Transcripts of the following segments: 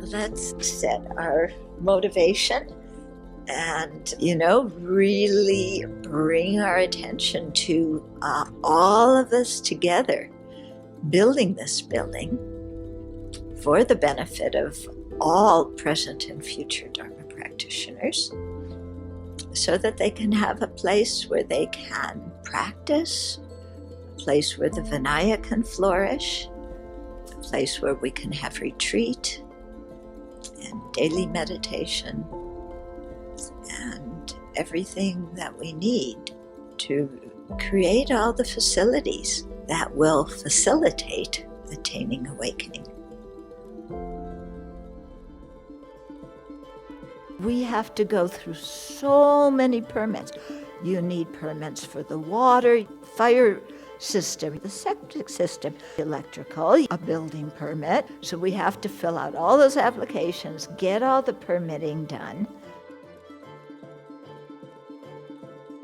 let's set our motivation and, really bring our attention to all of us together building this building for the benefit of all present and future Dharma practitioners, so that they can have a place where they can practice, a place where the Vinaya can flourish, a place where we can have retreat and daily meditation and everything that we need to create all the facilities that will facilitate attaining awakening. We have to go through so many permits. You need permits for the water, fire system, the septic system, electrical, a building permit. So we have to fill out all those applications, get all the permitting done.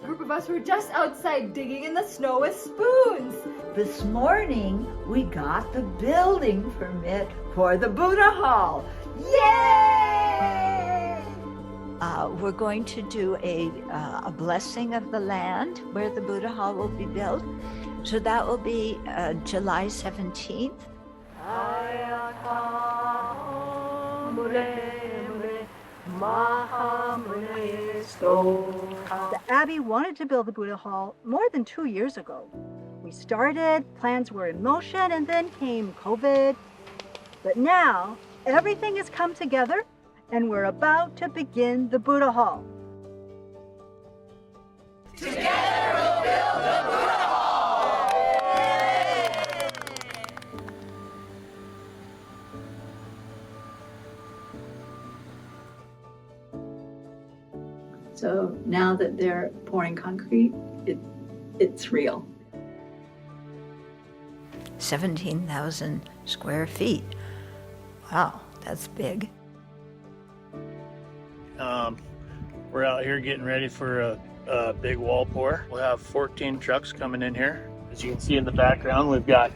A group of us were just outside digging in the snow with spoons. This morning, we got the building permit for the Buddha Hall. Yay! We're going to do a blessing of the land where the Buddha Hall will be built. So that will be July 17th. The Abbey wanted to build the Buddha Hall more than 2 years ago. We started, plans were in motion, and then came COVID. But now, everything has come together, and we're about to begin the Buddha Hall. Together we'll build the Buddha Hall! So now that they're pouring concrete, it's real. 17,000 square feet. Wow, that's big. We're out here getting ready for a big wall pour. We'll have 14 trucks coming in here. As you can see in the background, we've got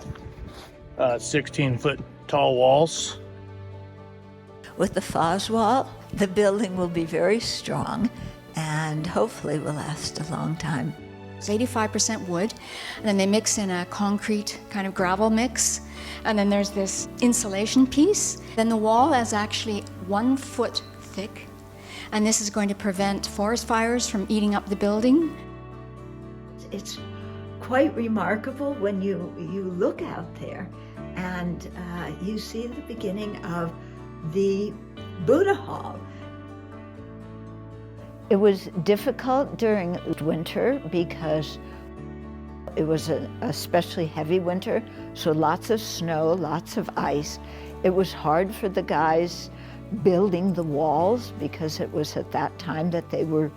16-foot tall walls. With the Foz wall, the building will be very strong and hopefully will last a long time. It's 85% wood, and then they mix in a concrete kind of gravel mix, and then there's this insulation piece. Then the wall is actually 1 foot thick, and this is going to prevent forest fires from eating up the building. It's quite remarkable when you look out there and you see the beginning of the Buddha Hall. It was difficult during winter because it was an especially heavy winter, so lots of snow, lots of ice. It was hard for the guys building the walls because it was at that time that they were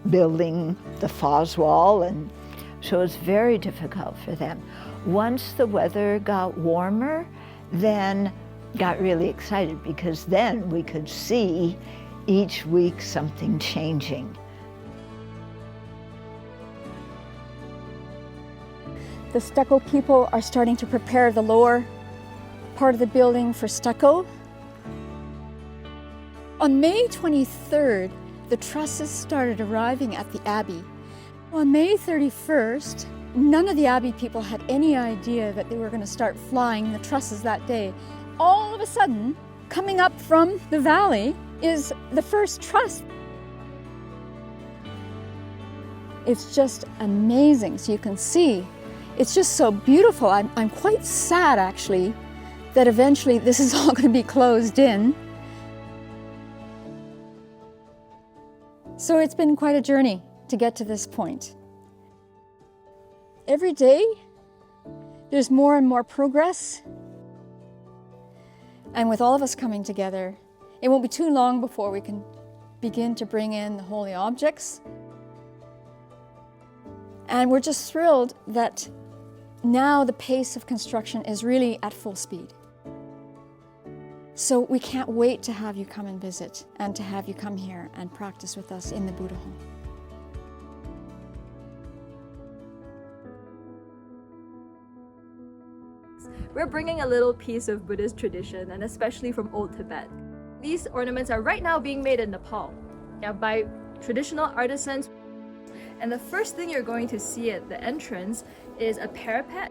building the Foz wall, and so it was very difficult for them. Once the weather got warmer, then got really excited because then we could see each week something changing. The stucco people are starting to prepare the lower part of the building for stucco. On May 23rd, the trusses started arriving at the Abbey. On May 31st, none of the Abbey people had any idea that they were going to start flying the trusses that day. All of a sudden, coming up from the valley is the first truss. It's just amazing. So you can see, it's just so beautiful. I'm quite sad, actually, that eventually this is all going to be closed in. So it's been quite a journey to get to this point. Every day, there's more and more progress. And with all of us coming together, it won't be too long before we can begin to bring in the holy objects. And we're just thrilled that now the pace of construction is really at full speed. So we can't wait to have you come and visit and to have you come here and practice with us in the Buddha Hall. We're bringing a little piece of Buddhist tradition, and especially from old Tibet. These ornaments are right now being made in Nepal, by traditional artisans. And the first thing you're going to see at the entrance is a parapet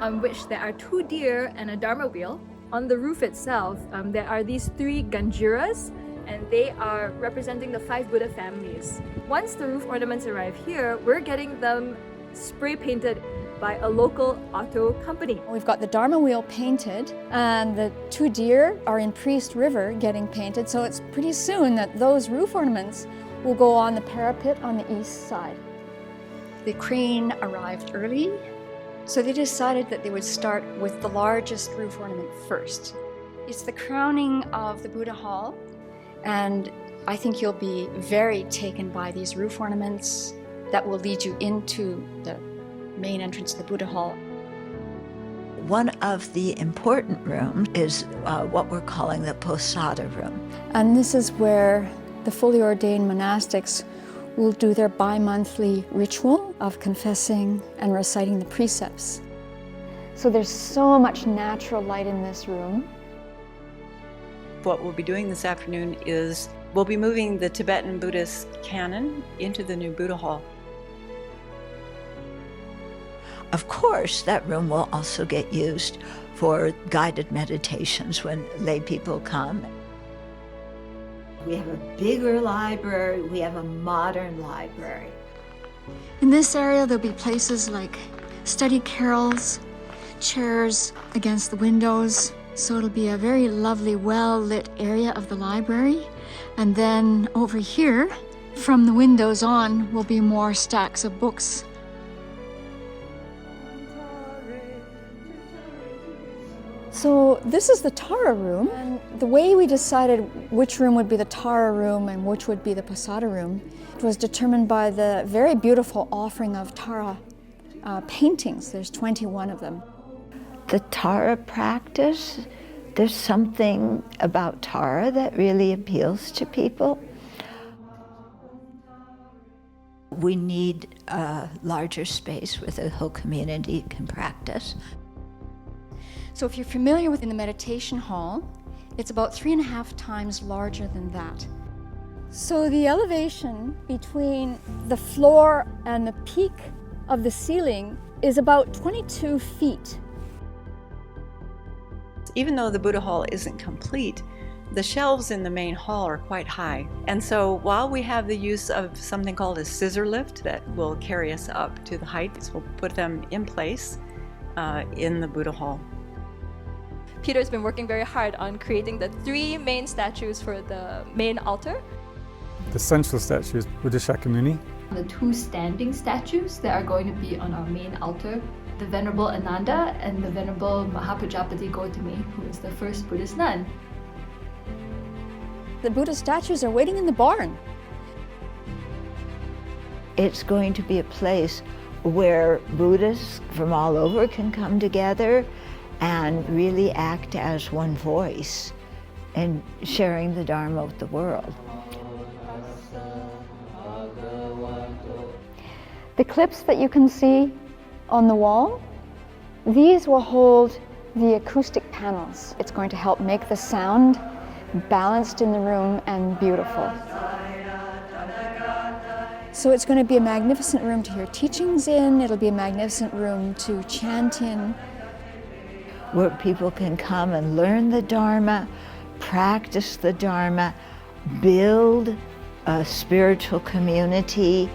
on which there are 2 deer and a dharma wheel. On the roof itself, there are these 3 ganjiras, and they are representing the 5 Buddha families. Once the roof ornaments arrive here, we're getting them spray painted by a local auto company. We've got the Dharma wheel painted, and the 2 deer are in Priest River getting painted, so it's pretty soon that those roof ornaments will go on the parapet on the east side. The crane arrived early, so they decided that they would start with the largest roof ornament first. It's the crowning of the Buddha Hall, and I think you'll be very taken by these roof ornaments that will lead you into the main entrance of the Buddha Hall. One of the important rooms is what we're calling the posada room. And this is where the fully ordained monastics will do their bi-monthly ritual of confessing and reciting the precepts. So there's so much natural light in this room. What we'll be doing this afternoon is we'll be moving the Tibetan Buddhist canon into the new Buddha Hall. Of course, that room will also get used for guided meditations when lay people come. We have a bigger library, we have a modern library. In this area, there'll be places like study carols, chairs against the windows. So it'll be a very lovely, well-lit area of the library. And then over here, from the windows on, will be more stacks of books. So this is the Tara room, and the way we decided which room would be the Tara room and which would be the Posada room was determined by the very beautiful offering of Tara paintings. There's 21 of them. The Tara practice, there's something about Tara that really appeals to people. We need a larger space where the whole community can practice. So if you're familiar with the meditation hall, it's about 3.5 times larger than that. So the elevation between the floor and the peak of the ceiling is about 22 feet. Even though the Buddha Hall isn't complete, the shelves in the main hall are quite high. And so while we have the use of something called a scissor lift that will carry us up to the heights, we'll put them in place in the Buddha Hall. Peter's been working very hard on creating the 3 main statues for the main altar. The central statue is Buddha Shakyamuni. The 2 standing statues that are going to be on our main altar, the Venerable Ananda and the Venerable Mahaprajapati Gautami, who is the first Buddhist nun. The Buddha statues are waiting in the barn. It's going to be a place where Buddhists from all over can come together and really act as one voice in sharing the Dharma with the world. The clips that you can see on the wall, these will hold the acoustic panels. It's going to help make the sound balanced in the room and beautiful. So it's going to be a magnificent room to hear teachings in, it'll be a magnificent room to chant in. Where people can come and learn the Dharma, practice the Dharma, build a spiritual community.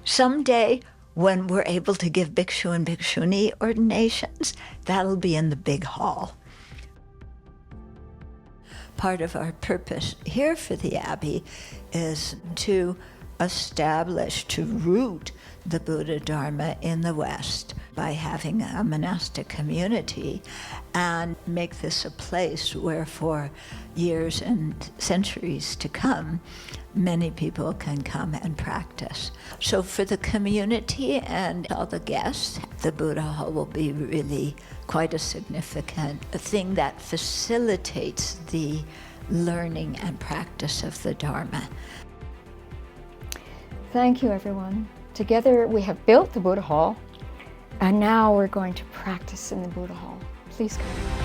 Someday, when we're able to give bhikshu and bhikshuni ordinations, that'll be in the big hall. Part of our purpose here for the Abbey is to establish, to root the Buddha Dharma in the West by having a monastic community and make this a place where for years and centuries to come, many people can come and practice. So for the community and all the guests, the Buddha Hall will be really quite a significant thing that facilitates the learning and practice of the Dharma. Thank you, everyone. Together we have built the Buddha Hall, and now we're going to practice in the Buddha Hall. Please come.